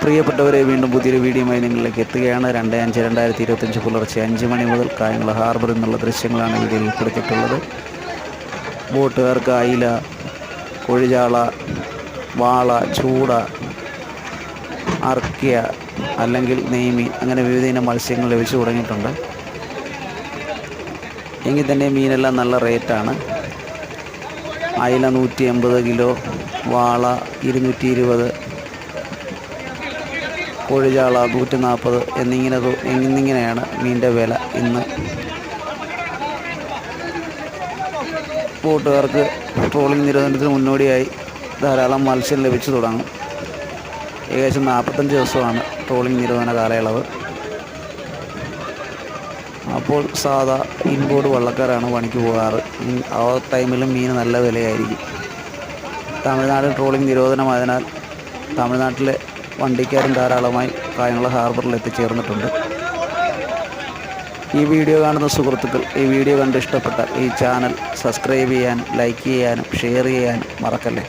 പ്രിയപ്പെട്ടവരെ, വീണ്ടും പുതിയൊരു വീഡിയോയുമായി നിങ്ങളിലേക്ക് എത്തുകയാണ്. 2/5/2025 പുലർച്ചെ 5 മണി മുതൽ കായംകുളം ഹാർബറിൽ നിന്നുള്ള ദൃശ്യങ്ങളാണ് വീഡിയോയിൽ ഉൾപ്പെടുത്തിയിട്ടുള്ളത്. ബോട്ടുകാർക്ക് അയില, കൊഴിചാള, വാള, ചൂട, അർക്കിയ അല്ലെങ്കിൽ നെയ്മീൻ അങ്ങനെ വിവിധ ഇനം മത്സ്യങ്ങൾ ലഭിച്ചു തുടങ്ങിയിട്ടുണ്ട്. എങ്കിൽ തന്നെ മീനെല്ലാം നല്ല റേറ്റാണ്. അയില 180 കിലോ, വാള 220, കോഴിചാള 140 എന്നിങ്ങനെയാണ് മീനിൻ്റെ വില ഇന്ന്. ബോട്ടുകാർക്ക് ട്രോളിംഗ് നിരോധനത്തിന് മുന്നോടിയായി ധാരാളം മത്സ്യം ലഭിച്ചു തുടങ്ങും. ഏകദേശം 45 ദിവസമാണ് ട്രോളിംഗ് നിരോധന കാലയളവ്. അപ്പോൾ സാധാ ഇൻബോർഡ് വള്ളക്കാരാണ് പണിക്ക് പോകാറ്. ആ ടൈമിലും മീൻ നല്ല വിലയായിരിക്കും. തമിഴ്നാട് ട്രോളിംഗ് നിരോധനമായതിനാൽ തമിഴ്നാട്ടിലെ വണ്ടിക്കാരും ധാരാളമായി കായംകുളം ഹാർബറിൽ എത്തിച്ചേർന്നിട്ടുണ്ട്. ഈ വീഡിയോ കാണുന്ന സുഹൃത്തുക്കൾ ഈ വീഡിയോ കണ്ട് ഇഷ്ടപ്പെട്ട ഈ ചാനൽ സബ്സ്ക്രൈബ് ചെയ്യാനും ലൈക്ക് ചെയ്യാനും ഷെയർ ചെയ്യാനും മറക്കല്ലേ.